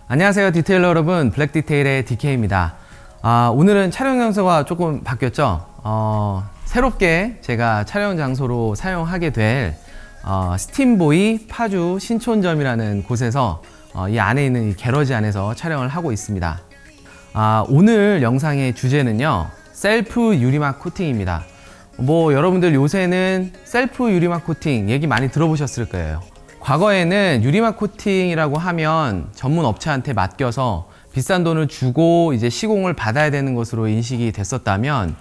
안녕하세요, 디테일러 여러분. 블랙디테일의 DK입니다. 오늘은 촬영 장소가 조금 바뀌었죠. 새롭게 제가 촬영 장소로 사용하게 될 스팀보이 파주 신촌점이라는 곳에서 이 안에 있는 이 게러지 안에서 촬영을 하고 있습니다. 오늘 영상의 주제는요, 셀프 유리막 코팅입니다. 여러분들 요새는 셀프 유리막 코팅 얘기 많이 들어보셨을 거예요. 과거에는 유리막 코팅이라고 하면 전문 업체한테 맡겨서 비싼 돈을 주고 이제 시공을 받아야 되는 것으로 인식이 됐었다면,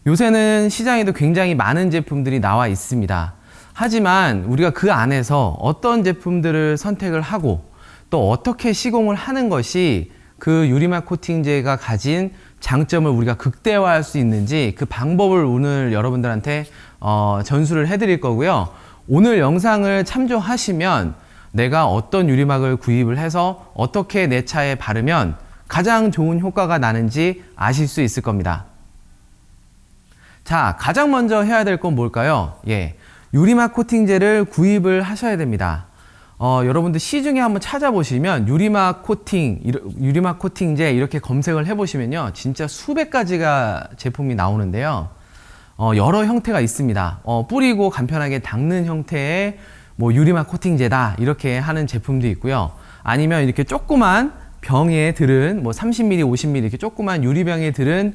요새는 시장에도 굉장히 많은 제품들이 나와 있습니다. 하지만 우리가 그 안에서 어떤 제품들을 선택을 하고 또 어떻게 시공을 하는 것이 그 유리막 코팅제가 가진 장점을 우리가 극대화할 수 있는지, 그 방법을 오늘 여러분들한테 전수를 해드릴 거고요. 오늘 영상을 참조하시면 내가 어떤 유리막을 구입을 해서 어떻게 내 차에 바르면 가장 좋은 효과가 나는지 아실 수 있을 겁니다. 자, 가장 먼저 해야 될 건 뭘까요? 유리막 코팅제를 구입을 하셔야 됩니다. 여러분들 시중에 한번 찾아보시면 유리막 코팅제 이렇게 검색을 해보시면요, 진짜 수백 가지가 제품이 나오는데요. 여러 형태가 있습니다. 뿌리고 간편하게 닦는 형태의 유리막 코팅제다 이렇게 하는 제품도 있고요. 아니면 이렇게 조그만 병에 들은 30ml, 50ml 이렇게 조그만 유리병에 들은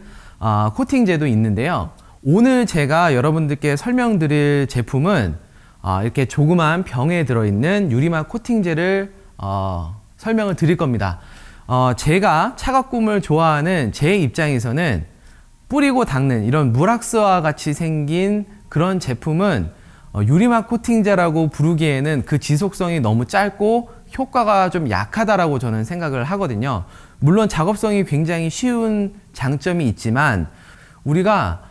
코팅제도 있는데요. 오늘 제가 여러분들께 설명드릴 제품은 이렇게 조그만 병에 들어있는 유리막 코팅제를 설명을 드릴 겁니다. 제가 차가꿈을 좋아하는 제 입장에서는 뿌리고 닦는 이런 무락스와 같이 생긴 그런 제품은 유리막 코팅제라고 부르기에는 그 지속성이 너무 짧고 효과가 좀 약하다라고 저는 생각을 하거든요. 물론 작업성이 굉장히 쉬운 장점이 있지만, 우리가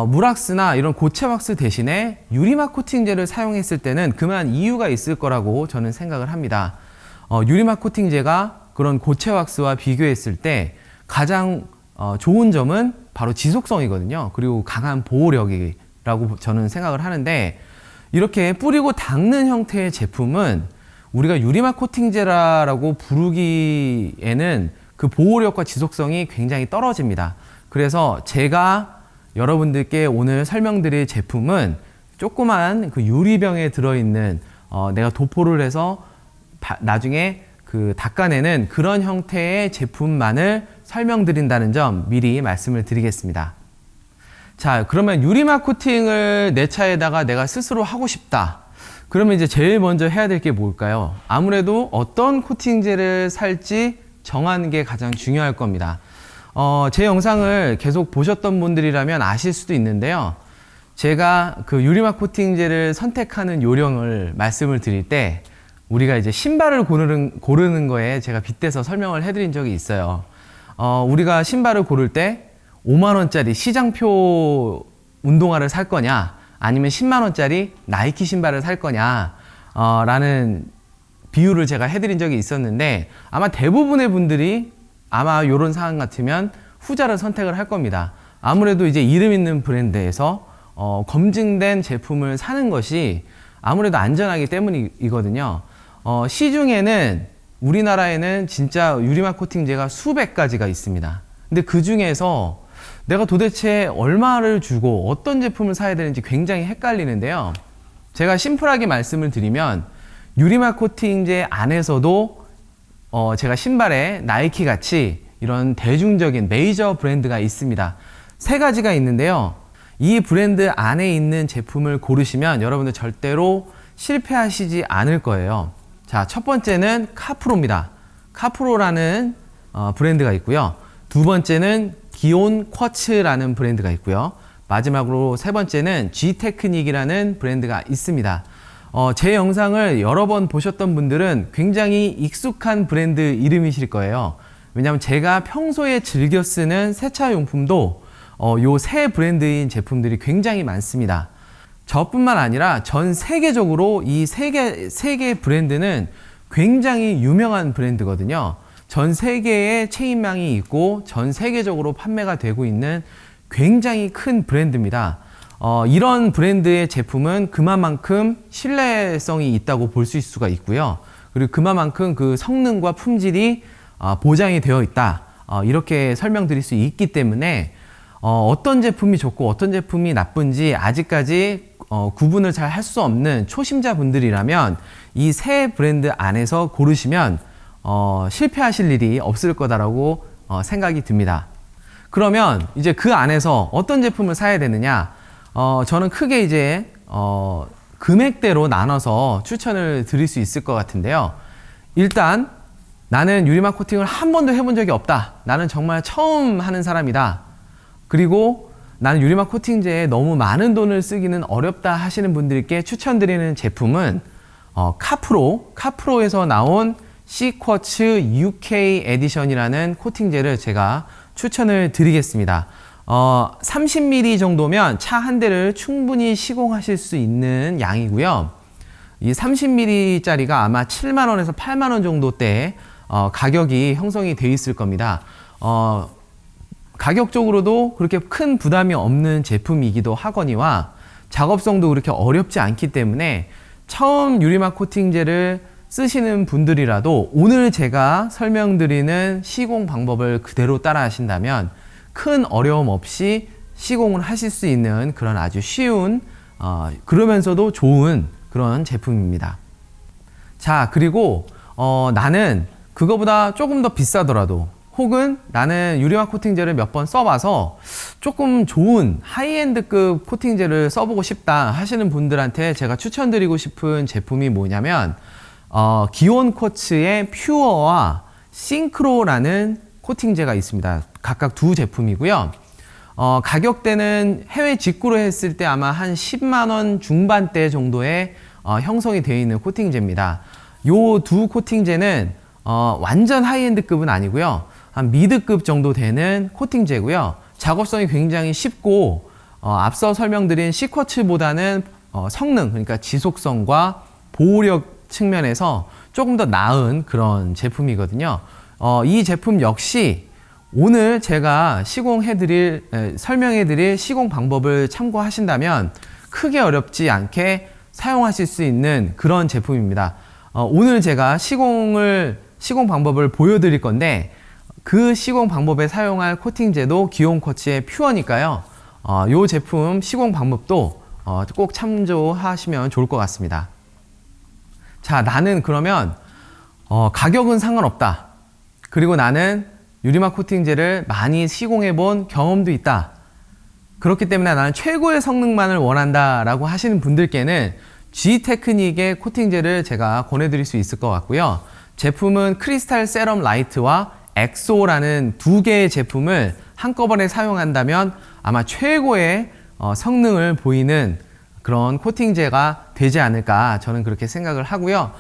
무락스나 이런 고체 왁스 대신에 유리막 코팅제를 사용했을 때는 그만 이유가 있을 거라고 저는 생각을 합니다. 유리막 코팅제가 그런 고체 왁스와 비교했을 때 가장 좋은 점은 바로 지속성이거든요. 그리고 강한 보호력이라고 저는 생각을 하는데, 이렇게 뿌리고 닦는 형태의 제품은 우리가 유리막 코팅제라고 부르기에는 그 보호력과 지속성이 굉장히 떨어집니다. 그래서 제가 여러분들께 오늘 설명드릴 제품은 조그만 그 유리병에 들어있는 내가 도포를 해서 나중에 닦아내는 그런 형태의 제품만을 설명드린다는 점 미리 말씀을 드리겠습니다. 자, 그러면 유리막 코팅을 내 차에다가 내가 스스로 하고 싶다. 그러면 이제 제일 먼저 해야 될 게 뭘까요? 아무래도 어떤 코팅제를 살지 정하는 게 가장 중요할 겁니다. 제 영상을 계속 보셨던 분들이라면 아실 수도 있는데요. 제가 그 유리막 코팅제를 선택하는 요령을 말씀을 드릴 때, 우리가 이제 신발을 고르는 거에 제가 빗대서 설명을 해드린 적이 있어요. 우리가 신발을 고를 때 5만원짜리 시장표 운동화를 살 거냐, 아니면 10만원짜리 나이키 신발을 살 거냐, 라는 비유를 제가 해드린 적이 있었는데, 아마 대부분의 분들이 아마 이런 상황 같으면 후자를 선택을 할 겁니다. 아무래도 이제 이름 있는 브랜드에서 검증된 제품을 사는 것이 아무래도 안전하기 때문이거든요. 시중에는 우리나라에는 진짜 유리막 코팅제가 수백 가지가 있습니다. 근데 그 중에서 내가 도대체 얼마를 주고 어떤 제품을 사야 되는지 굉장히 헷갈리는데요. 제가 심플하게 말씀을 드리면, 유리막 코팅제 안에서도 제가 신발에 나이키 같이 이런 대중적인 메이저 브랜드가 있습니다. 세 가지가 있는데요. 이 브랜드 안에 있는 제품을 고르시면 여러분들 절대로 실패하시지 않을 거예요. 자, 첫 번째는 카프로입니다. 카프로라는 브랜드가 있고요. 두 번째는 기온 쿼츠라는 브랜드가 있고요. 마지막으로 세 번째는 G테크닉이라는 브랜드가 있습니다. 제 영상을 여러 번 보셨던 분들은 굉장히 익숙한 브랜드 이름이실 거예요. 왜냐하면 제가 평소에 즐겨 쓰는 세차용품도 요 세 브랜드인 제품들이 굉장히 많습니다. 저뿐만 아니라 전 세계적으로 이 세 개 브랜드는 굉장히 유명한 브랜드거든요. 전 세계에 체인망이 있고 전 세계적으로 판매가 되고 있는 굉장히 큰 브랜드입니다. 이런 브랜드의 제품은 그만큼 신뢰성이 있다고 볼 수가 있고요. 그리고 그만큼 그 성능과 품질이 보장이 되어 있다. 이렇게 설명드릴 수 있기 때문에 어떤 제품이 좋고 어떤 제품이 나쁜지 아직까지 구분을 잘 할 수 없는 초심자분들이라면 이 세 브랜드 안에서 고르시면 실패하실 일이 없을 거다라고 생각이 듭니다. 그러면 이제 그 안에서 어떤 제품을 사야 되느냐? 저는 크게 이제 금액대로 나눠서 추천을 드릴 수 있을 것 같은데요. 일단 나는 유리막 코팅을 한 번도 해본 적이 없다. 나는 정말 처음 하는 사람이다. 그리고 나는 유리막 코팅제에 너무 많은 돈을 쓰기는 어렵다 하시는 분들께 추천드리는 제품은 카프로에서 나온 시쿼츠 UK 에디션이라는 코팅제를 제가 추천을 드리겠습니다. 30ml 정도면 차 한 대를 충분히 시공하실 수 있는 양이고요. 이 30ml 짜리가 아마 7만원에서 8만원 정도대 가격이 형성이 되어 있을 겁니다. 가격적으로도 그렇게 큰 부담이 없는 제품이기도 하거니와 작업성도 그렇게 어렵지 않기 때문에 처음 유리막 코팅제를 쓰시는 분들이라도 오늘 제가 설명드리는 시공 방법을 그대로 따라 하신다면 큰 어려움 없이 시공을 하실 수 있는 그런 아주 쉬운 그러면서도 좋은 그런 제품입니다. 자, 그리고 나는 그거보다 조금 더 비싸더라도 혹은 나는 유리막 코팅제를 몇 번 써봐서 조금 좋은 하이엔드급 코팅제를 써보고 싶다 하시는 분들한테 제가 추천드리고 싶은 제품이 뭐냐면 기온코츠의 퓨어와 싱크로라는 코팅제가 있습니다. 각각 두 제품이고요. 가격대는 해외 직구로 했을 때 아마 한 10만원 중반대 정도의 형성이 되어 있는 코팅제입니다. 요 두 코팅제는 완전 하이엔드급은 아니고요. 한 미드급 정도 되는 코팅제고요. 작업성이 굉장히 쉽고 앞서 설명드린 시쿼츠보다는 성능, 그러니까 지속성과 보호력 측면에서 조금 더 나은 그런 제품이거든요. 이 제품 역시 오늘 제가 설명해드릴 시공 방법을 참고하신다면 크게 어렵지 않게 사용하실 수 있는 그런 제품입니다. 오늘 제가 시공 방법을 보여드릴 건데 그 시공 방법에 사용할 코팅제도 기온코츠의 퓨어니까요. 이 제품 시공 방법도 꼭 참조하시면 좋을 것 같습니다. 자, 나는 그러면 가격은 상관없다. 그리고 나는 유리막 코팅제를 많이 시공해 본 경험도 있다. 그렇기 때문에 나는 최고의 성능만을 원한다 라고 하시는 분들께는 G테크닉의 코팅제를 제가 권해드릴 수 있을 것 같고요. 제품은 크리스탈 세럼 라이트와 엑소라는 두 개의 제품을 한꺼번에 사용한다면 아마 최고의 성능을 보이는 그런 코팅제가 되지 않을까 저는 그렇게 생각을 하고요.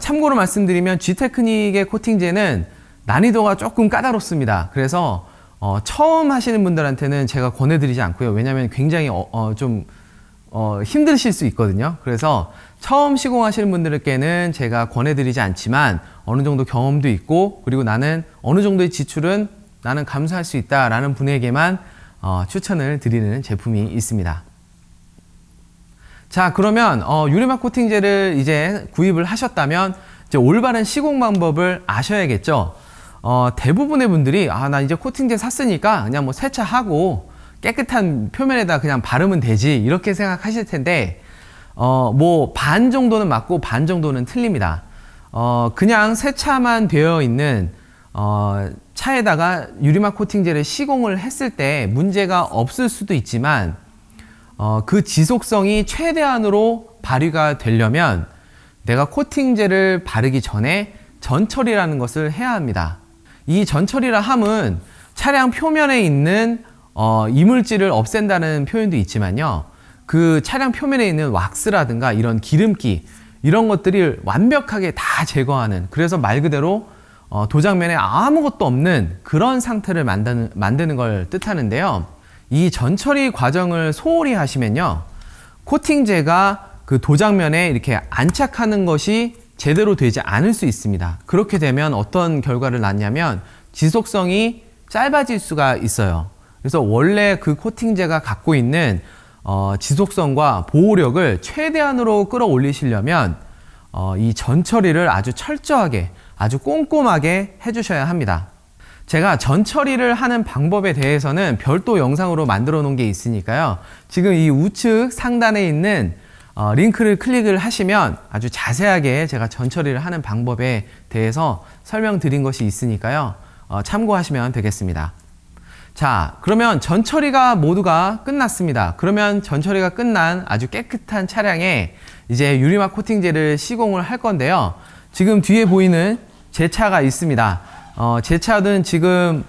참고로 말씀드리면 G테크닉의 코팅제는 난이도가 조금 까다롭습니다. 그래서 처음 하시는 분들한테는 제가 권해드리지 않고요. 왜냐하면 굉장히 힘드실 수 있거든요. 그래서 처음 시공하시는 분들께는 제가 권해드리지 않지만 어느 정도 경험도 있고 그리고 나는 어느 정도의 지출은 나는 감수할 수 있다라는 분에게만 추천을 드리는 제품이 있습니다. 자, 그러면 유리막 코팅제를 이제 구입을 하셨다면 이제 올바른 시공 방법을 아셔야겠죠. 대부분의 분들이 나 이제 코팅제 샀으니까 그냥 뭐 세차하고 깨끗한 표면에다 그냥 바르면 되지 이렇게 생각하실 텐데 뭐 반 정도는 맞고 반 정도는 틀립니다. 그냥 세차만 되어 있는 차에다가 유리막 코팅제를 시공을 했을 때 문제가 없을 수도 있지만 그 지속성이 최대한으로 발휘가 되려면 내가 코팅제를 바르기 전에 전처리라는 것을 해야 합니다. 이 전처리라 함은 차량 표면에 있는 이물질을 없앤다는 표현도 있지만요. 그 차량 표면에 있는 왁스라든가 이런 기름기 이런 것들이 완벽하게 다 제거하는, 그래서 말 그대로 도장면에 아무것도 없는 그런 상태를 만드는 걸 뜻하는데요. 이 전처리 과정을 소홀히 하시면요, 코팅제가 그 도장면에 이렇게 안착하는 것이 제대로 되지 않을 수 있습니다. 그렇게 되면 어떤 결과를 낳냐면 지속성이 짧아질 수가 있어요. 그래서 원래 그 코팅제가 갖고 있는 지속성과 보호력을 최대한으로 끌어올리시려면 이 전처리를 아주 철저하게 아주 꼼꼼하게 해주셔야 합니다. 제가 전처리를 하는 방법에 대해서는 별도 영상으로 만들어 놓은 게 있으니까요. 지금 이 우측 상단에 있는 링크를 클릭을 하시면 아주 자세하게 제가 전처리를 하는 방법에 대해서 설명드린 것이 있으니까요. 참고하시면 되겠습니다. 자, 그러면 전처리가 모두가 끝났습니다. 그러면 전처리가 끝난 아주 깨끗한 차량에 이제 유리막 코팅제를 시공을 할 건데요. 지금 뒤에 보이는 제 차가 있습니다. 제 차는 지금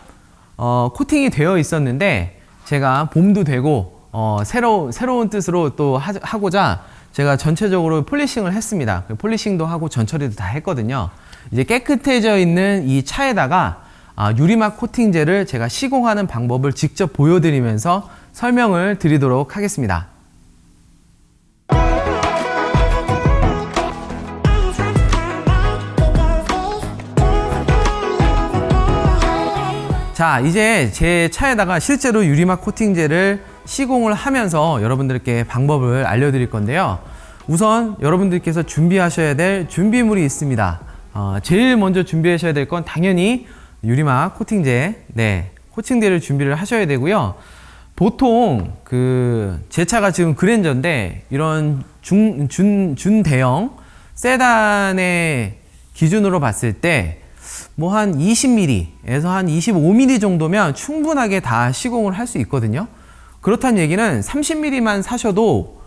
코팅이 되어 있었는데 제가 봄도 되고 새로운 뜻으로 또 하고자 제가 전체적으로 폴리싱을 했습니다. 폴리싱도 하고 전처리도 다 했거든요. 이제 깨끗해져 있는 이 차에다가 유리막 코팅제를 제가 시공하는 방법을 직접 보여드리면서 설명을 드리도록 하겠습니다. 자, 이제 제 차에다가 실제로 유리막 코팅제를 시공을 하면서 여러분들께 방법을 알려드릴 건데요. 우선 여러분들께서 준비하셔야 될 준비물이 있습니다. 제일 먼저 준비하셔야 될 건 당연히 유리막 코팅제, 코팅제를 준비를 하셔야 되고요. 보통 제 차가 지금 그랜저인데 이런 준대형 세단의 기준으로 봤을 때 뭐 한 20mm에서 한 25mm 정도면 충분하게 다 시공을 할 수 있거든요. 그렇다는 얘기는 30mm만 사셔도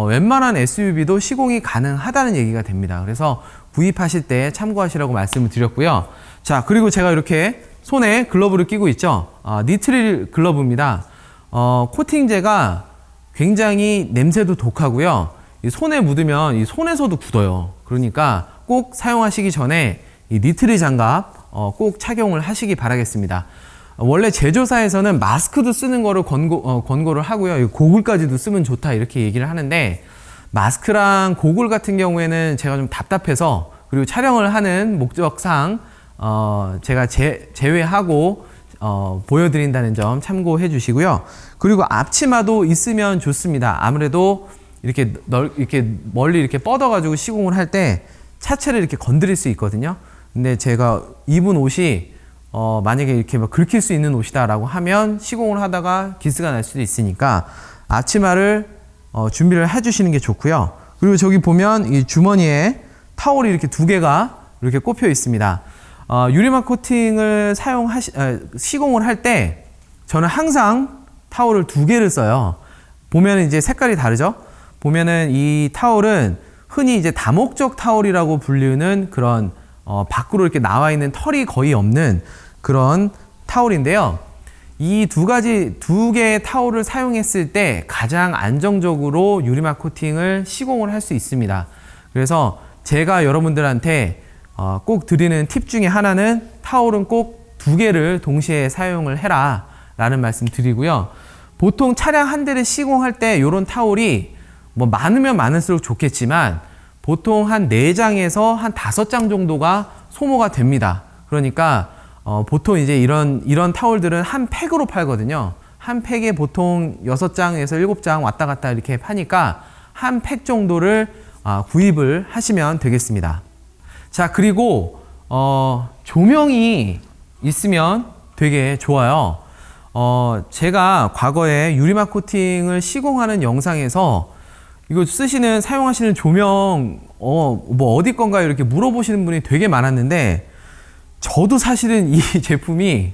웬만한 SUV도 시공이 가능하다는 얘기가 됩니다. 그래서 구입하실 때 참고하시라고 말씀을 드렸고요. 자, 그리고 제가 이렇게 손에 글러브를 끼고 있죠. 니트릴 글러브입니다. 코팅제가 굉장히 냄새도 독하고요. 이 손에 묻으면 이 손에서도 굳어요. 그러니까 꼭 사용하시기 전에 이 니트릴 장갑 꼭 착용을 하시기 바라겠습니다. 원래 제조사에서는 마스크도 쓰는 거를 권고를 하고요. 고글까지도 쓰면 좋다 이렇게 얘기를 하는데 마스크랑 고글 같은 경우에는 제가 좀 답답해서 그리고 촬영을 하는 목적상 제가 제외하고 보여드린다는 점 참고해 주시고요. 그리고 앞치마도 있으면 좋습니다. 아무래도 이렇게 멀리 이렇게 뻗어가지고 시공을 할 때 차체를 이렇게 건드릴 수 있거든요. 근데 제가 입은 옷이 만약에 이렇게 막 긁힐 수 있는 옷이다라고 하면 시공을 하다가 기스가 날 수도 있으니까 앞치마를 준비를 해주시는 게 좋고요. 그리고 저기 보면 이 주머니에 타올이 이렇게 두 개가 이렇게 꼽혀 있습니다. 유리막 코팅을 시공을 할 때 저는 항상 타올을 두 개를 써요. 보면 이제 색깔이 다르죠? 보면은 이 타올은 흔히 이제 다목적 타올이라고 불리는 그런 밖으로 이렇게 나와 있는 털이 거의 없는 그런 타올인데요. 이 두 개의 타올을 사용했을 때 가장 안정적으로 유리막 코팅을 시공을 할 수 있습니다. 그래서 제가 여러분들한테 꼭 드리는 팁 중에 하나는 타올은 꼭 두 개를 동시에 사용을 해라 라는 말씀 드리고요. 보통 차량 한 대를 시공할 때 이런 타올이 뭐 많으면 많을수록 좋겠지만 보통 한 4장에서 한 5장 정도가 소모가 됩니다. 그러니까 보통 이제 이런 타올들은 한 팩으로 팔거든요. 한 팩에 보통 6장에서 7장 왔다 갔다 이렇게 파니까 한 팩 정도를 구입을 하시면 되겠습니다. 자, 그리고 조명이 있으면 되게 좋아요. 제가 과거에 유리막 코팅을 시공하는 영상에서 이거 사용하시는 조명 뭐 어디 건가요? 이렇게 물어보시는 분이 되게 많았는데 저도 사실은 이 제품이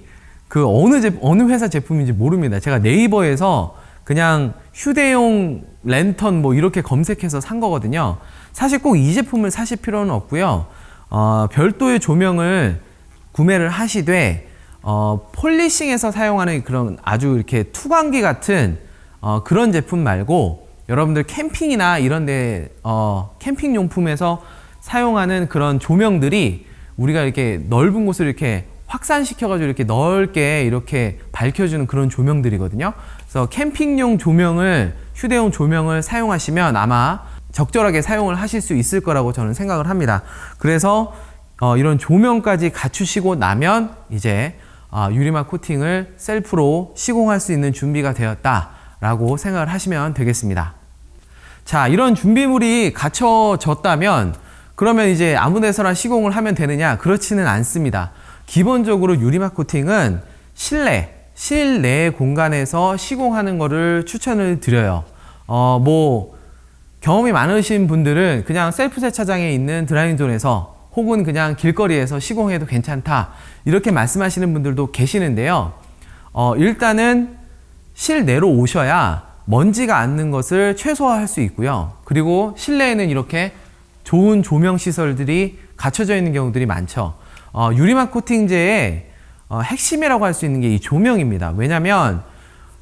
어느 회사 제품인지 모릅니다. 제가 네이버에서 그냥 휴대용 랜턴 뭐 이렇게 검색해서 산 거거든요. 사실 꼭 이 제품을 사실 필요는 없고요. 별도의 조명을 구매를 하시되 폴리싱에서 사용하는 그런 아주 이렇게 투광기 같은 그런 제품 말고 여러분들 캠핑이나 이런데 캠핑 용품에서 사용하는 그런 조명들이 우리가 이렇게 넓은 곳을 이렇게 확산시켜가지고 이렇게 넓게 이렇게 밝혀주는 그런 조명들이거든요. 그래서 캠핑용 조명을 휴대용 조명을 사용하시면 아마 적절하게 사용을 하실 수 있을 거라고 저는 생각을 합니다. 그래서 이런 조명까지 갖추시고 나면 이제 유리막 코팅을 셀프로 시공할 수 있는 준비가 되었다라고 생각을 하시면 되겠습니다. 자, 이런 준비물이 갖춰졌다면 그러면 이제 아무 데서나 시공을 하면 되느냐? 그렇지는 않습니다. 기본적으로 유리막 코팅은 실내 공간에서 시공하는 거를 추천을 드려요. 뭐 경험이 많으신 분들은 그냥 셀프 세차장에 있는 드라잉존에서 혹은 그냥 길거리에서 시공해도 괜찮다, 이렇게 말씀하시는 분들도 계시는데요. 일단은 실내로 오셔야 먼지가 앉는 것을 최소화할 수 있고요. 그리고 실내에는 이렇게 좋은 조명 시설들이 갖춰져 있는 경우들이 많죠. 유리막 코팅제의 핵심이라고 할 수 있는 게 이 조명입니다. 왜냐면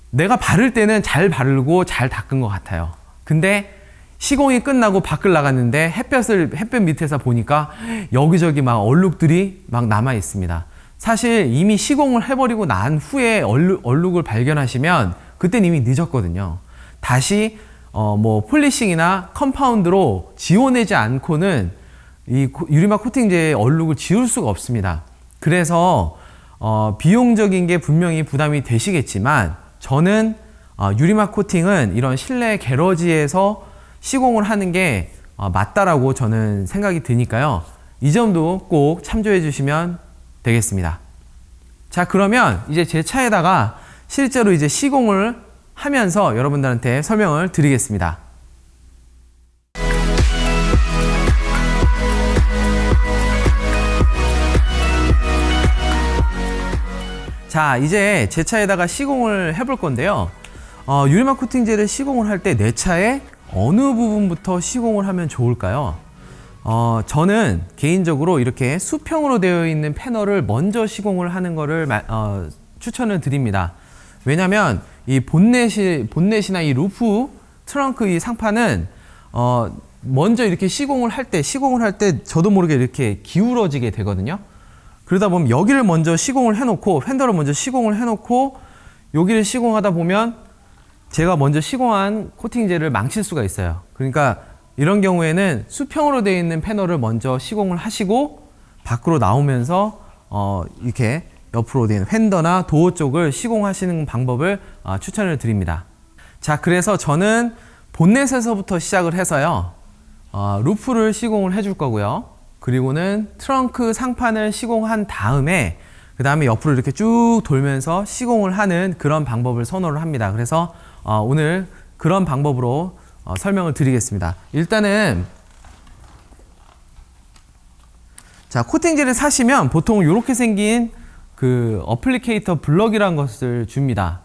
내가 바를 때는 잘 바르고 잘 닦은 것 같아요. 근데 시공이 끝나고 밖을 나갔는데 햇볕 밑에서 보니까 여기저기 막 얼룩들이 막 남아 있습니다. 사실 이미 시공을 해버리고 난 후에 얼룩을 발견하시면 그땐 이미 늦었거든요. 다시 뭐 폴리싱이나 컴파운드로 지워내지 않고는 이 유리막 코팅제의 얼룩을 지울 수가 없습니다. 그래서 비용적인 게 분명히 부담이 되시겠지만 저는 유리막 코팅은 이런 실내 게러지에서 시공을 하는 게 맞다라고 저는 생각이 드니까요. 이 점도 꼭 참조해 주시면 되겠습니다. 자, 그러면 이제 제 차에다가 실제로 이제 시공을 하면서 여러분들한테 설명을 드리겠습니다. 자, 이제 제 차에다가 시공을 해볼 건데요. 유리막 코팅제를 시공을 할 때 내 차에 어느 부분부터 시공을 하면 좋을까요? 저는 개인적으로 이렇게 수평으로 되어 있는 패널을 먼저 시공을 하는 거를 추천을 드립니다. 왜냐면 이 본넷이나 이 루프, 트렁크 이 상판은 먼저 이렇게 시공을 할 때 저도 모르게 이렇게 기울어지게 되거든요. 그러다 보면 여기를 먼저 시공을 해놓고, 팬더를 먼저 시공을 해놓고 여기를 시공하다 보면 제가 먼저 시공한 코팅제를 망칠 수가 있어요. 그러니까 이런 경우에는 수평으로 되어 있는 패널을 먼저 시공을 하시고 밖으로 나오면서 이렇게 옆으로 되어 있는 팬더나 도어 쪽을 시공하시는 방법을 추천을 드립니다. 자, 그래서 저는 본넷에서부터 시작을 해서요, 루프를 시공을 해줄 거고요. 그리고는 트렁크 상판을 시공한 다음에 그 다음에 옆으로 이렇게 쭉 돌면서 시공을 하는 그런 방법을 선호를 합니다. 그래서 오늘 그런 방법으로 설명을 드리겠습니다. 일단은 자, 코팅제를 사시면 보통 이렇게 생긴 그 어플리케이터 블럭이라는 것을 줍니다.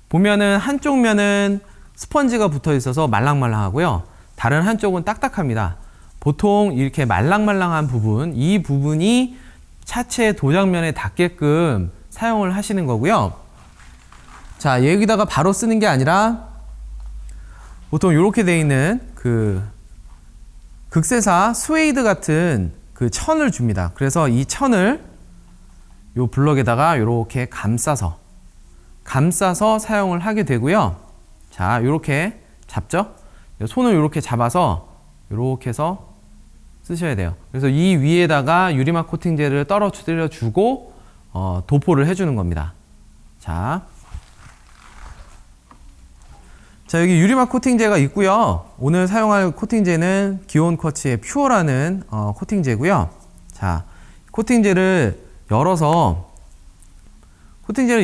보면은 한쪽 면은 스펀지가 붙어 있어서 말랑말랑하고요, 다른 한쪽은 딱딱합니다. 보통 이렇게 말랑말랑한 부분, 이 부분이 차체 도장면에 닿게끔 사용을 하시는 거고요. 자, 여기다가 바로 쓰는 게 아니라 보통 이렇게 되어 있는 그 극세사 스웨이드 같은 그 천을 줍니다. 그래서 이 천을 요 블럭에다가 이렇게 감싸서 사용을 하게 되고요. 자, 이렇게 잡죠? 손을 이렇게 잡아서 이렇게 해서 쓰셔야 돼요. 그래서 이 위에다가 유리막 코팅제를 떨어뜨려 주고 도포를 해주는 겁니다. 자, 여기 유리막 코팅제가 있고요. 오늘 사용할 코팅제는 기온쿼츠의 퓨어라는 코팅제고요. 자, 코팅제를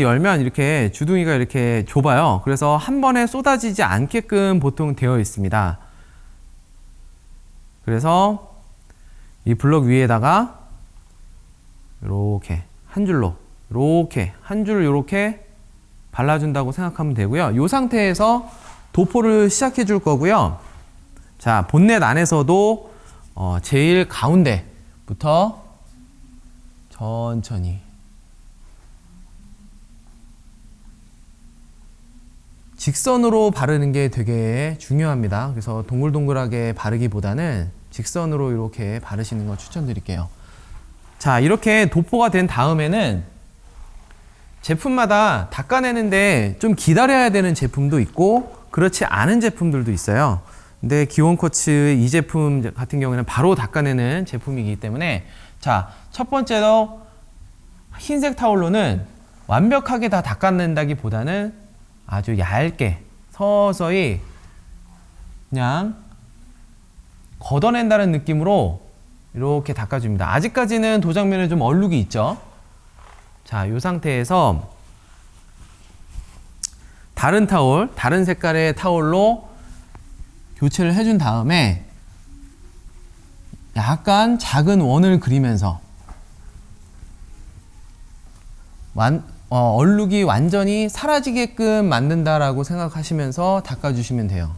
열면 이렇게 주둥이가 이렇게 좁아요. 그래서 한 번에 쏟아지지 않게끔 보통 되어 있습니다. 그래서 이 블럭 위에다가 이렇게 한 줄로 이렇게 한 줄을 이렇게 발라준다고 생각하면 되고요. 이 상태에서 도포를 시작해 줄 거고요. 자, 본넷 안에서도 제일 가운데부터 천천히 직선으로 바르는 게 되게 중요합니다. 그래서 동글동글하게 바르기보다는 직선으로 이렇게 바르시는 거 추천드릴게요. 자, 이렇게 도포가 된 다음에는 제품마다 닦아내는데 좀 기다려야 되는 제품도 있고 그렇지 않은 제품들도 있어요. 근데 기온쿼츠 이 제품 같은 경우에는 바로 닦아내는 제품이기 때문에, 자, 첫 번째로 흰색 타올로는 완벽하게 다 닦아낸다기보다는 아주 얇게 서서히 그냥 걷어낸다는 느낌으로 이렇게 닦아줍니다. 아직까지는 도장면에 좀 얼룩이 있죠. 자, 이 상태에서 다른 타올, 다른 색깔의 타올로 교체를 해준 다음에 약간 작은 원을 그리면서 얼룩이 완전히 사라지게끔 만든다라고 생각하시면서 닦아주시면 돼요.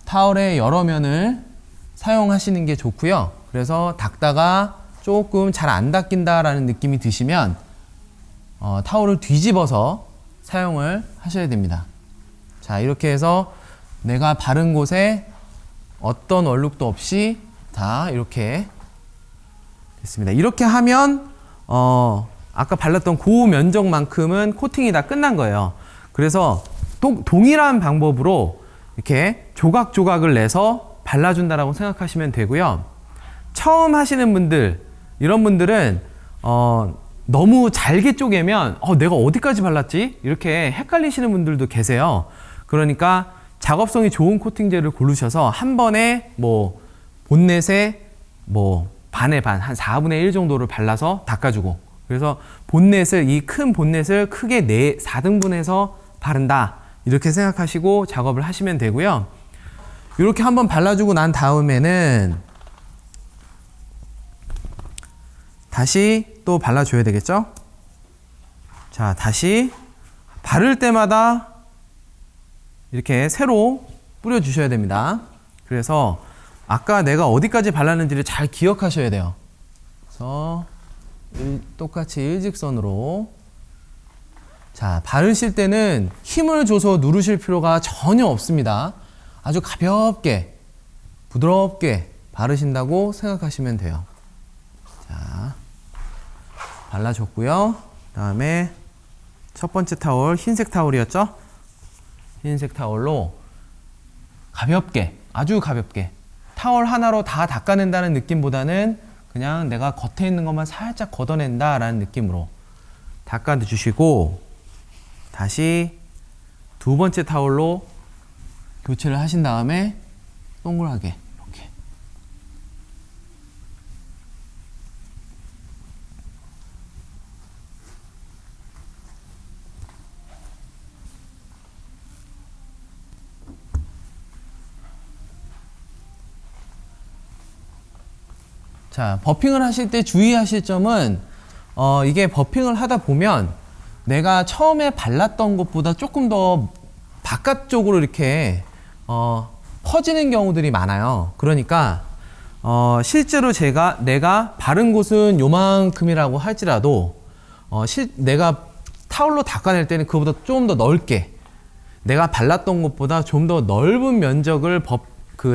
타월의 여러 면을 사용하시는 게 좋고요. 그래서 닦다가 조금 잘 안 닦인다라는 느낌이 드시면 타월을 뒤집어서 사용을 하셔야 됩니다. 자, 이렇게 해서 내가 바른 곳에 어떤 얼룩도 없이 다 이렇게 됐습니다. 이렇게 하면 아까 발랐던 그 면적만큼은 코팅이 다 끝난 거예요. 그래서 동일한 방법으로 이렇게 조각조각을 내서 발라준다라고 생각하시면 되고요. 처음 하시는 분들, 이런 분들은 너무 잘게 쪼개면 내가 어디까지 발랐지? 이렇게 헷갈리시는 분들도 계세요. 그러니까 작업성이 좋은 코팅제를 고르셔서 한 번에 뭐 본넷에 뭐 반의 반, 한 4분의 1 정도를 발라서 닦아주고, 그래서 본넷을, 이 큰 본넷을 크게 4등분해서 바른다, 이렇게 생각하시고 작업을 하시면 되고요. 이렇게 한번 발라주고 난 다음에는 다시 또 발라줘야 되겠죠? 자, 다시 바를 때마다 이렇게 새로 뿌려주셔야 됩니다. 그래서 아까 내가 어디까지 발랐는지를 잘 기억하셔야 돼요. 그래서 똑같이 일직선으로. 자, 바르실 때는 힘을 줘서 누르실 필요가 전혀 없습니다. 아주 가볍게, 부드럽게 바르신다고 생각하시면 돼요. 자, 발라줬고요. 그 다음에 첫 번째 타월, 흰색 타월이었죠? 흰색 타월로 가볍게, 아주 가볍게, 타월 하나로 다 닦아낸다는 느낌보다는 그냥 내가 겉에 있는 것만 살짝 걷어낸다라는 느낌으로 닦아주시고, 다시 두 번째 타월로 교체를 하신 다음에 동그랗게 이렇게. 자, 버핑을 하실 때 주의하실 점은 이게 버핑을 하다 보면 내가 처음에 발랐던 것보다 조금 더 바깥쪽으로 이렇게 퍼지는 경우들이 많아요. 그러니까 실제로 내가 바른 곳은 요만큼이라고 할지라도 내가 타올로 닦아낼 때는 그거보다 좀 더 넓게, 내가 발랐던 것보다 좀 더 넓은 면적을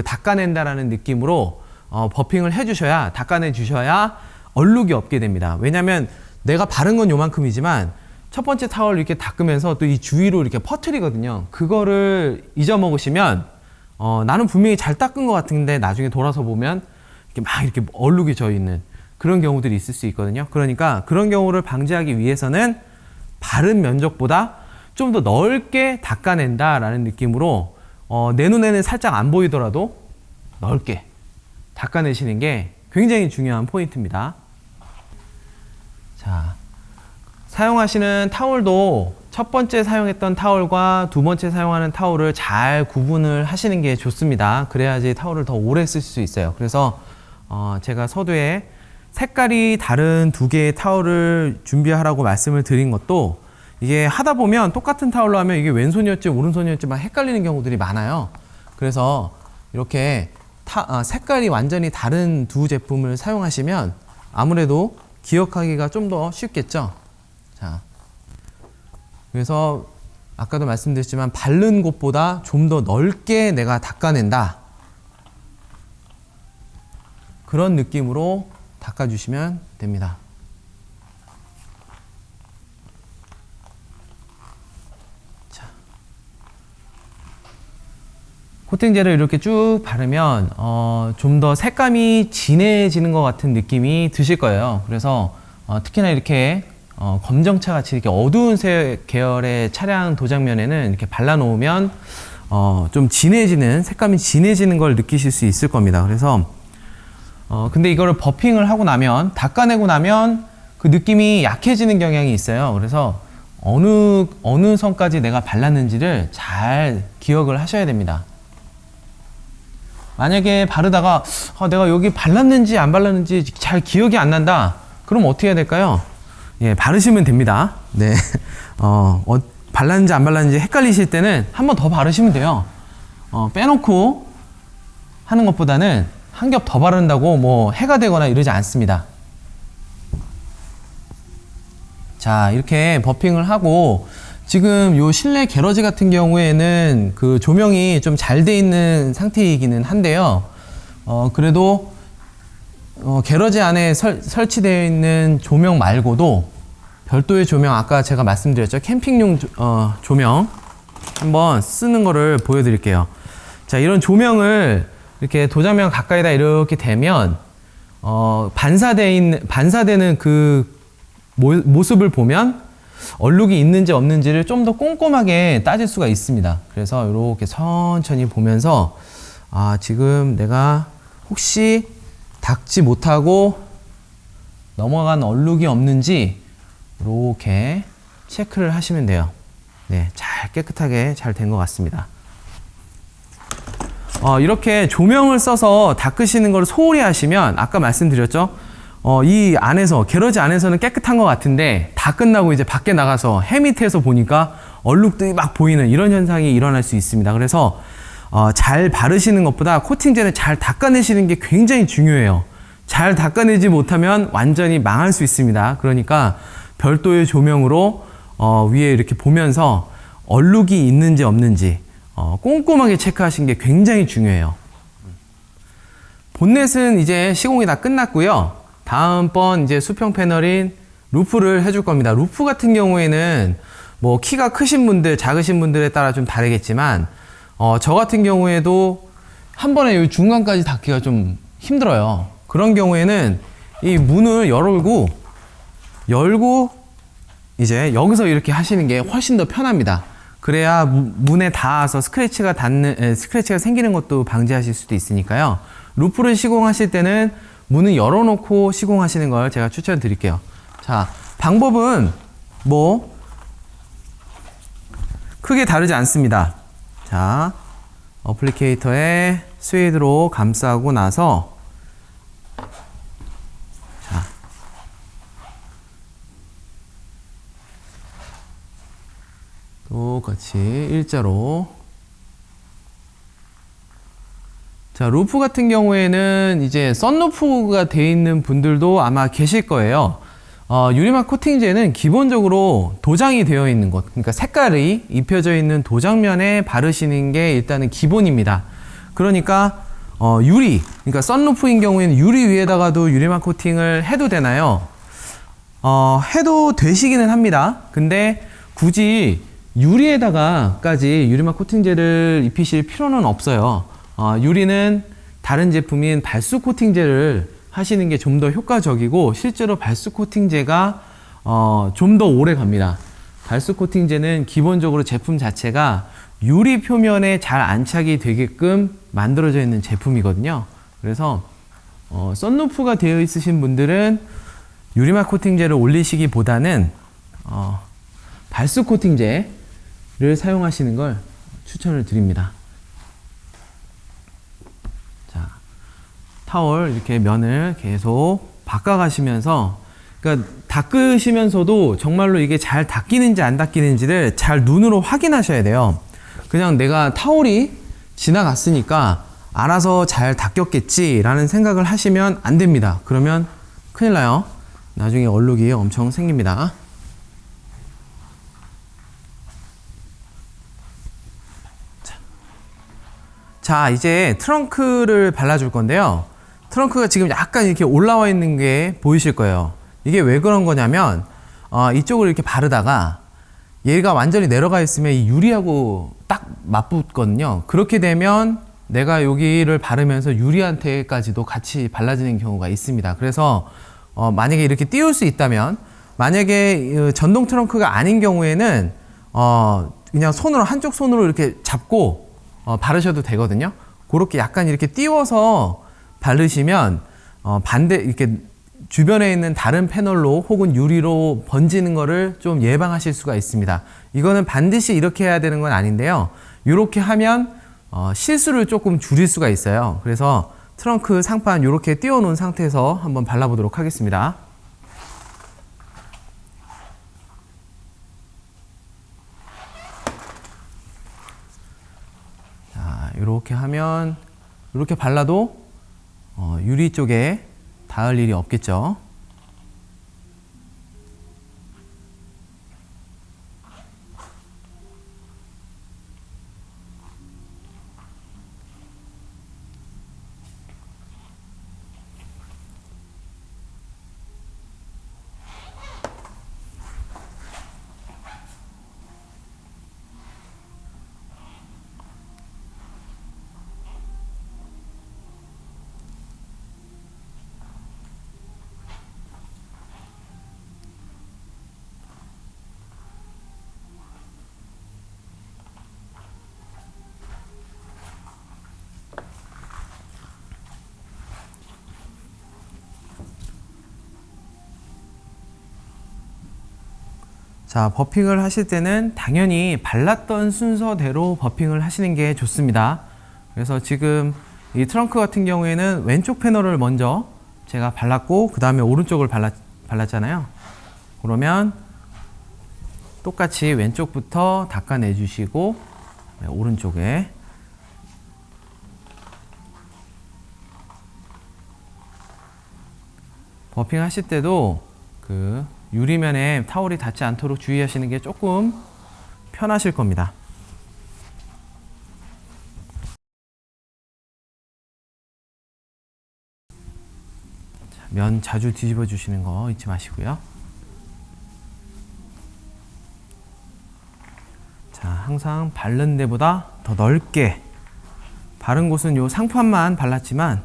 닦아낸다라는 느낌으로 버핑을 해주셔야, 닦아내 주셔야 얼룩이 없게 됩니다. 왜냐면 내가 바른 건 요만큼이지만 첫 번째 타월 이렇게 닦으면서 또 이 주위로 이렇게 퍼트리거든요. 그거를 잊어먹으시면 나는 분명히 잘 닦은 것 같은데 나중에 돌아서 보면 이렇게 얼룩이 져 있는 그런 경우들이 있을 수 있거든요. 그러니까 그런 경우를 방지하기 위해서는 바른 면적보다 좀 더 넓게 닦아낸다라는 느낌으로 내 눈에는 살짝 안 보이더라도 넓게 닦아내시는 게 굉장히 중요한 포인트입니다. 자, 사용하시는 타올도 첫 번째 사용했던 타올과 두 번째 사용하는 타올을 잘 구분을 하시는 게 좋습니다. 그래야지 타올을 더 오래 쓸 수 있어요. 그래서 제가 서두에 색깔이 다른 두 개의 타올을 준비하라고 말씀을 드린 것도, 이게 하다 보면 똑같은 타올로 하면 이게 왼손이었지 오른손이었지 막 헷갈리는 경우들이 많아요. 그래서 이렇게 색깔이 완전히 다른 두 제품을 사용하시면 아무래도 기억하기가 좀 더 쉽겠죠. 자, 그래서 아까도 말씀드렸지만 바른 곳보다 좀 더 넓게 내가 닦아낸다, 그런 느낌으로 닦아주시면 됩니다. 자, 코팅제를 이렇게 쭉 바르면 좀 더 색감이 진해지는 것 같은 느낌이 드실 거예요. 그래서 특히나 이렇게 검정차 같이 이렇게 어두운 색 계열의 차량 도장면에는 이렇게 발라놓으면 좀 진해지는, 색감이 진해지는 걸 느끼실 수 있을 겁니다. 그래서 근데 이거를 버핑을 하고 나면, 닦아내고 나면 그 느낌이 약해지는 경향이 있어요. 그래서 어느 선까지 내가 발랐는지를 잘 기억을 하셔야 됩니다. 만약에 바르다가 내가 여기 발랐는지 안 발랐는지 잘 기억이 안 난다. 그럼 어떻게 해야 될까요? 예, 바르시면 됩니다. 네. 발랐는지 안 발랐는지 헷갈리실 때는 한 번 더 바르시면 돼요. 빼놓고 하는 것보다는 한 겹 더 바른다고 뭐 해가 되거나 이러지 않습니다. 자, 이렇게 버핑을 하고, 지금 요 실내 게러지 같은 경우에는 그 조명이 좀 잘 돼 있는 상태이기는 한데요. 그래도 게러지 안에 설치되어 있는 조명 말고도 별도의 조명, 아까 제가 말씀드렸죠. 캠핑용 조명 한번 쓰는 거를 보여드릴게요. 자, 이런 조명을 이렇게 도장면 가까이다 이렇게 대면 반사되는 그 모습을 보면 얼룩이 있는지 없는지를 좀 더 꼼꼼하게 따질 수가 있습니다. 그래서 이렇게 천천히 보면서 지금 내가 혹시 닦지 못하고 넘어간 얼룩이 없는지 이렇게 체크를 하시면 돼요. 네, 잘 깨끗하게 잘 된 것 같습니다. 이렇게 조명을 써서 닦으시는 걸 소홀히 하시면, 아까 말씀드렸죠? 이 안에서, 게러지 안에서는 깨끗한 것 같은데 다 끝나고 이제 밖에 나가서 해 밑에서 보니까 얼룩들이 막 보이는 이런 현상이 일어날 수 있습니다. 그래서 잘 바르시는 것보다 코팅제는 잘 닦아내시는 게 굉장히 중요해요. 잘 닦아내지 못하면 완전히 망할 수 있습니다. 그러니까 별도의 조명으로 위에 이렇게 보면서 얼룩이 있는지 없는지 꼼꼼하게 체크하시는 게 굉장히 중요해요. 본넷은 이제 시공이 다 끝났고요. 다음번 이제 수평 패널인 루프를 해줄 겁니다. 루프 같은 경우에는 뭐 키가 크신 분들, 작으신 분들에 따라 좀 다르겠지만, 저 같은 경우에도 한 번에 이 중간까지 닿기가 좀 힘들어요. 그런 경우에는 이 문을 열고 이제 여기서 이렇게 하시는 게 훨씬 더 편합니다. 그래야 문에 닿아서 스크래치가 생기는 것도 방지하실 수도 있으니까요. 루프를 시공하실 때는 문을 열어놓고 시공하시는 걸 제가 추천드릴게요. 자, 방법은 뭐 크게 다르지 않습니다. 자, 어플리케이터에 스웨이드로 감싸고 나서, 자, 똑같이 일자로. 자, 루프 같은 경우에는 이제 썬루프가 되어 있는 분들도 아마 계실 거예요. 유리막 코팅제는 기본적으로 도장이 되어 있는 곳, 그러니까 색깔이 입혀져 있는 도장면에 바르시는 게 일단은 기본입니다. 그러니까 그러니까 썬루프인 경우에는 유리 위에다가도 유리막 코팅을 해도 되나요? 해도 되시기는 합니다. 근데 굳이 유리에다가까지 유리막 코팅제를 입히실 필요는 없어요. 유리는 다른 제품인 발수 코팅제를 하시는 게 좀 더 효과적이고, 실제로 발수 코팅제가 좀 더 오래 갑니다. 발수 코팅제는 기본적으로 제품 자체가 유리 표면에 잘 안착이 되게끔 만들어져 있는 제품이거든요. 그래서 썬루프가 되어 있으신 분들은 유리막 코팅제를 올리시기보다는 발수 코팅제를 사용하시는 걸 추천을 드립니다. 타월 이렇게 면을 계속 바꿔가시면서, 그러니까 닦으시면서도 정말로 이게 잘 닦이는지 안 닦이는지를 잘 눈으로 확인하셔야 돼요. 그냥 내가 타월이 지나갔으니까 알아서 잘 닦였겠지 라는 생각을 하시면 안 됩니다. 그러면 큰일 나요. 나중에 얼룩이 엄청 생깁니다. 자, 이제 트렁크를 발라줄 건데요. 트렁크가 지금 약간 이렇게 올라와 있는 게 보이실 거예요. 이게 왜 그런 거냐면, 이쪽을 이렇게 바르다가 얘가 완전히 내려가 있으면 이 유리하고 딱 맞붙거든요. 그렇게 되면 내가 여기를 바르면서 유리한테까지도 같이 발라지는 경우가 있습니다. 그래서 만약에 이렇게 띄울 수 있다면, 만약에 전동 트렁크가 아닌 경우에는 그냥 손으로, 한쪽 손으로 이렇게 잡고 바르셔도 되거든요. 그렇게 약간 이렇게 띄워서 바르시면 반대 이렇게 주변에 있는 다른 패널로 혹은 유리로 번지는 거를 좀 예방하실 수가 있습니다. 이거는 반드시 이렇게 해야 되는 건 아닌데요. 이렇게 하면 실수를 조금 줄일 수가 있어요. 그래서 트렁크 상판 이렇게 띄워 놓은 상태에서 한번 발라보도록 하겠습니다. 자, 이렇게 하면 이렇게 발라도 유리 쪽에 닿을 일이 없겠죠. 자, 버핑을 하실 때는 당연히 발랐던 순서대로 버핑을 하시는 게 좋습니다. 그래서 지금 이 트렁크 같은 경우에는 왼쪽 패널을 먼저 제가 발랐고 그 다음에 오른쪽을 발랐잖아요. 그러면 똑같이 왼쪽부터 닦아내 주시고 오른쪽에 버핑 하실 때도 그 유리면에 타올이 닿지 않도록 주의하시는 게 조금 편하실 겁니다. 자, 면 자주 뒤집어 주시는 거 잊지 마시고요. 자, 항상 바른 데보다 더 넓게, 바른 곳은 요 상판만 발랐지만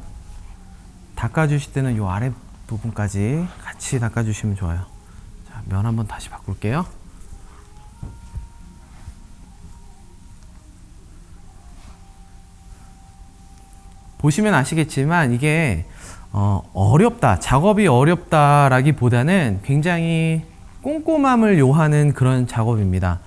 닦아주실 때는 요 아래 부분까지 같이 닦아주시면 좋아요. 자, 면 한번 다시 바꿀게요. 보시면 아시겠지만 이게 어렵다, 작업이 어렵다라기보다는 굉장히 꼼꼼함을 요하는 그런 작업입니다.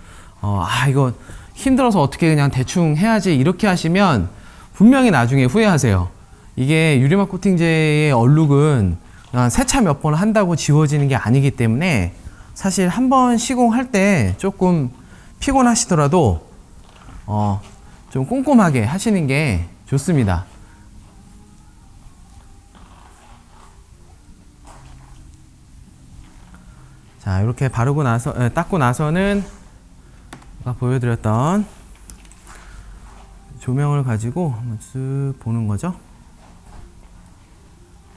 이거 힘들어서 어떻게 그냥 대충 해야지 이렇게 하시면 분명히 나중에 후회하세요. 이게 유리막 코팅제의 얼룩은 세차 몇 번 한다고 지워지는 게 아니기 때문에 사실 한 번 시공할 때 조금 피곤하시더라도 좀 꼼꼼하게 하시는 게 좋습니다. 자, 이렇게 바르고 나서 닦고 나서는 아까 보여드렸던 조명을 가지고 한번 쓱 보는 거죠.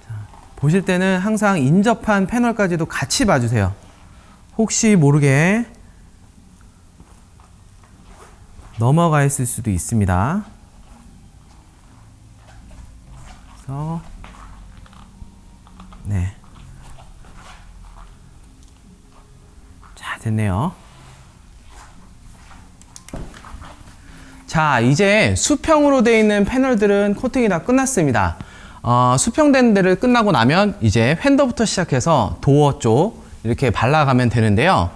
자, 보실 때는 항상 인접한 패널까지도 같이 봐주세요. 혹시 모르게 넘어가 있을 수도 있습니다. 그래서 네, 자, 됐네요. 자, 이제 수평으로 되어 있는 패널들은 코팅이 다 끝났습니다. 수평된 데를 끝나고 나면 이제 휀더부터 시작해서 도어 쪽 이렇게 발라가면 되는데요.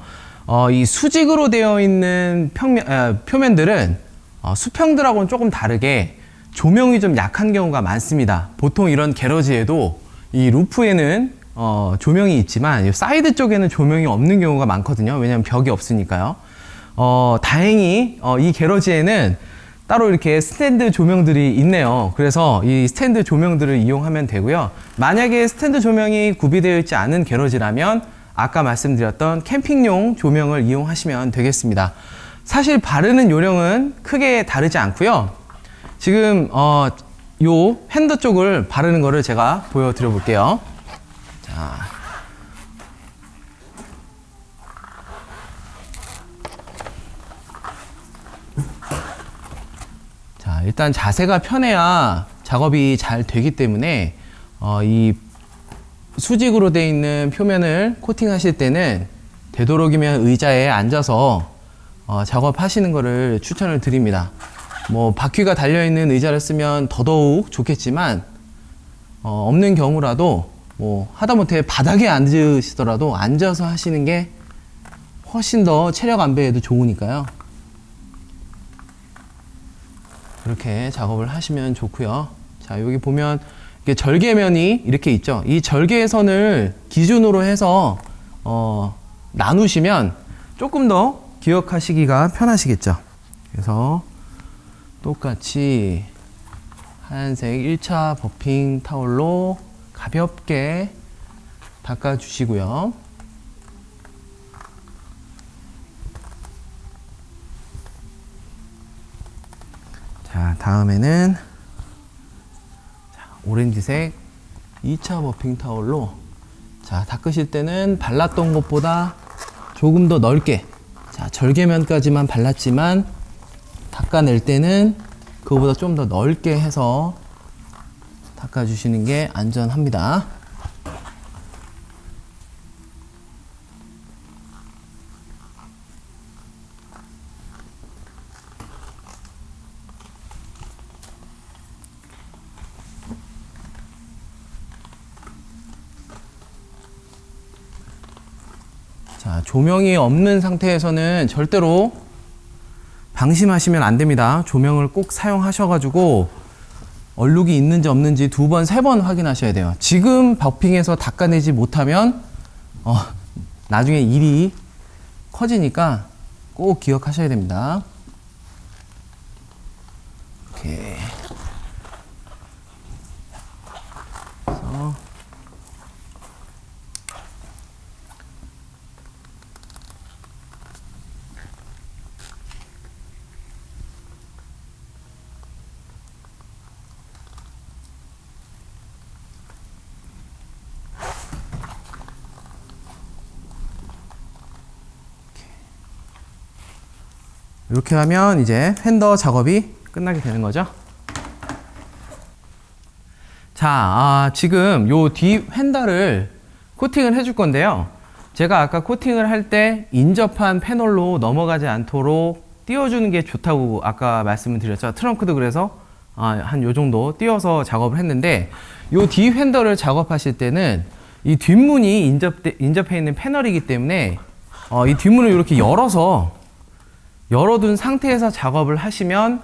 이 수직으로 되어 있는 표면들은 수평들하고는 조금 다르게 조명이 좀 약한 경우가 많습니다. 보통 이런 게러지에도 이 루프에는 조명이 있지만 이 사이드 쪽에는 조명이 없는 경우가 많거든요. 왜냐하면 벽이 없으니까요. 다행히 이 게러지에는 따로 이렇게 스탠드 조명들이 있네요. 그래서 이 스탠드 조명들을 이용하면 되고요. 만약에 스탠드 조명이 구비되어 있지 않은 게러지라면 아까 말씀드렸던 캠핑용 조명을 이용하시면 되겠습니다. 사실 바르는 요령은 크게 다르지 않고요. 지금 요 핸드 쪽을 바르는 거를 제가 보여드려 볼게요. 자, 일단 자세가 편해야 작업이 잘 되기 때문에 이 수직으로 되어 있는 표면을 코팅하실 때는 되도록이면 의자에 앉아서 작업하시는 것을 추천을 드립니다. 뭐 바퀴가 달려있는 의자를 쓰면 더더욱 좋겠지만 없는 경우라도 뭐 하다못해 바닥에 앉으시더라도 앉아서 하시는 게 훨씬 더 체력 안배에도 좋으니까요. 이렇게 작업을 하시면 좋고요. 자, 여기 보면 이렇게 절개면이 이렇게 있죠. 이 절개선을 기준으로 해서 나누시면 조금 더 기억하시기가 편하시겠죠. 그래서 똑같이 하얀색 1차 버핑 타올로 가볍게 닦아주시고요. 자, 다음에는 오렌지색 2차 버핑 타올로 자, 닦으실 때는 발랐던 것보다 조금 더 넓게 자, 절개면까지만 발랐지만 닦아낼 때는 그거보다 좀 더 넓게 해서 닦아주시는 게 안전합니다. 자, 조명이 없는 상태에서는 절대로 방심하시면 안 됩니다. 조명을 꼭 사용하셔가지고 얼룩이 있는지 없는지 2번, 3번 확인하셔야 돼요. 지금 버핑해서 닦아내지 못하면 나중에 일이 커지니까 꼭 기억하셔야 됩니다. 이렇게 그래서 이렇게 하면 이제 휀더 작업이 끝나게 되는 거죠. 자, 지금 요 뒤 휀더를 코팅을 해줄 건데요. 제가 아까 코팅을 할 때 인접한 패널로 넘어가지 않도록 띄워주는 게 좋다고 아까 말씀을 드렸죠. 트렁크도 그래서 한 요 정도 띄워서 작업을 했는데 요 뒤 휀더를 작업하실 때는 이 뒷문이 인접해 있는 패널이기 때문에 이 뒷문을 이렇게 열어둔 상태에서 작업을 하시면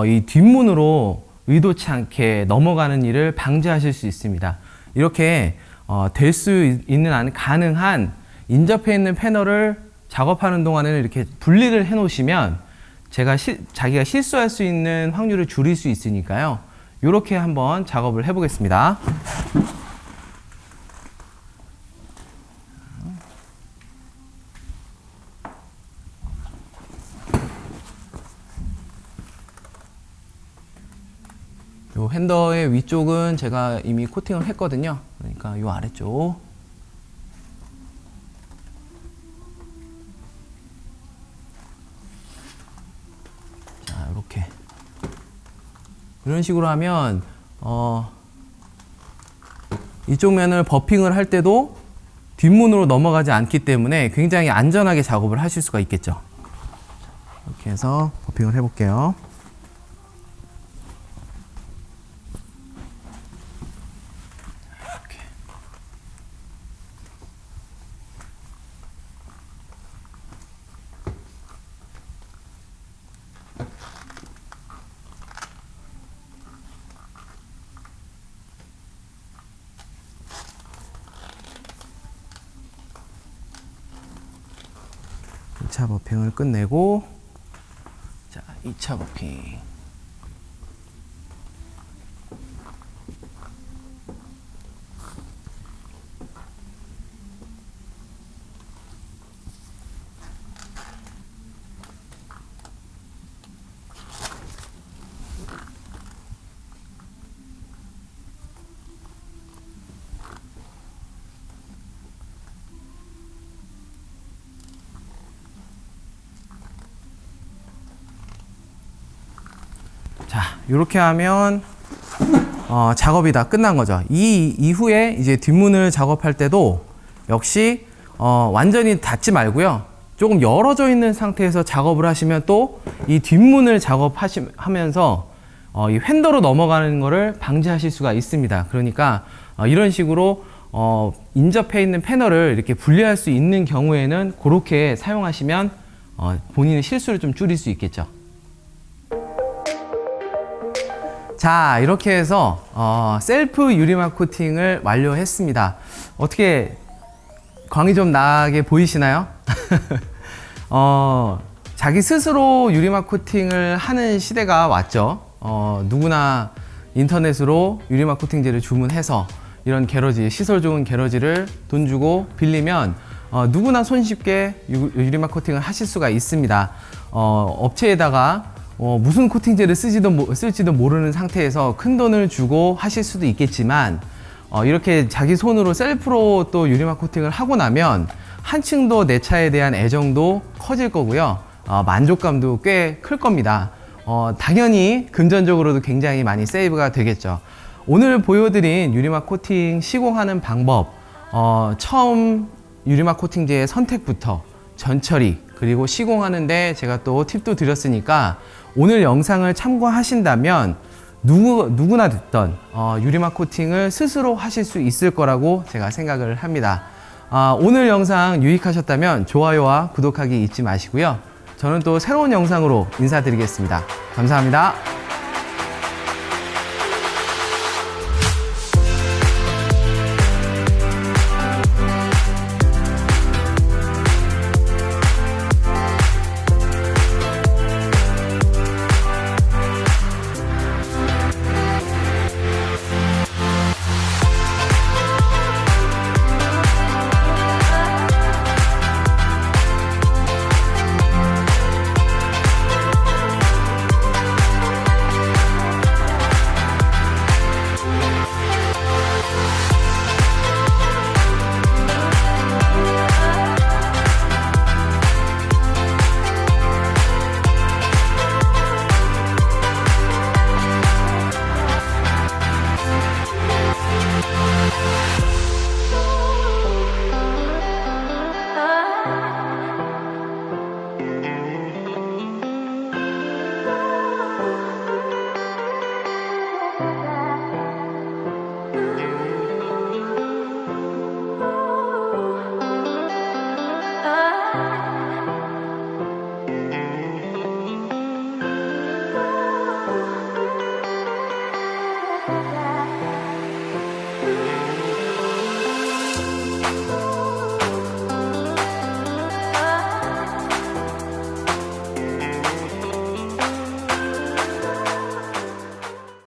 이 뒷문으로 의도치 않게 넘어가는 일을 방지하실 수 있습니다. 이렇게 될 수 있는 한 가능한 인접해 있는 패널을 작업하는 동안에는 이렇게 분리를 해 놓으시면 자기가 실수할 수 있는 확률을 줄일 수 있으니까요. 이렇게 한번 작업을 해 보겠습니다. 요 핸더의 위쪽은 제가 이미 코팅을 했거든요. 그러니까 요 아래쪽. 자, 이렇게. 이런 식으로 하면, 이쪽 면을 버핑을 할 때도 뒷문으로 넘어가지 않기 때문에 굉장히 안전하게 작업을 하실 수가 있겠죠. 이렇게 해서 버핑을 해볼게요. 이 1차 버핑을 끝내고 자, 2차 버핑. 자, 이렇게 하면 작업이 다 끝난 거죠. 이 이후에 이제 뒷문을 작업할 때도 역시 완전히 닫지 말고요. 조금 열어져 있는 상태에서 작업을 하시면 또 이 뒷문을 작업하면서 이 휀더로 넘어가는 거를 방지하실 수가 있습니다. 그러니까 이런 식으로 인접해 있는 패널을 이렇게 분리할 수 있는 경우에는 그렇게 사용하시면 본인의 실수를 좀 줄일 수 있겠죠. 자, 이렇게 해서 셀프 유리막 코팅을 완료했습니다. 어떻게 광이 좀 나게 보이시나요? 자기 스스로 유리막 코팅을 하는 시대가 왔죠. 누구나 인터넷으로 유리막 코팅제를 주문해서 이런 게러지, 시설 좋은 게러지를 돈 주고 빌리면 누구나 손쉽게 유리막 코팅을 하실 수가 있습니다. 업체에다가 무슨 코팅제를 쓸지도 모르는 상태에서 큰 돈을 주고 하실 수도 있겠지만 이렇게 자기 손으로 셀프로 또 유리막 코팅을 하고 나면 한층 더 내 차에 대한 애정도 커질 거고요. 만족감도 꽤 클 겁니다. 당연히 금전적으로도 굉장히 많이 세이브가 되겠죠. 오늘 보여드린 유리막 코팅 시공하는 방법, 처음 유리막 코팅제의 선택부터 전처리, 그리고 시공하는데 제가 또 팁도 드렸으니까 오늘 영상을 참고하신다면 누구나 듣던 유리막 코팅을 스스로 하실 수 있을 거라고 제가 생각을 합니다. 오늘 영상 유익하셨다면 좋아요와 구독하기 잊지 마시고요. 저는 또 새로운 영상으로 인사드리겠습니다. 감사합니다.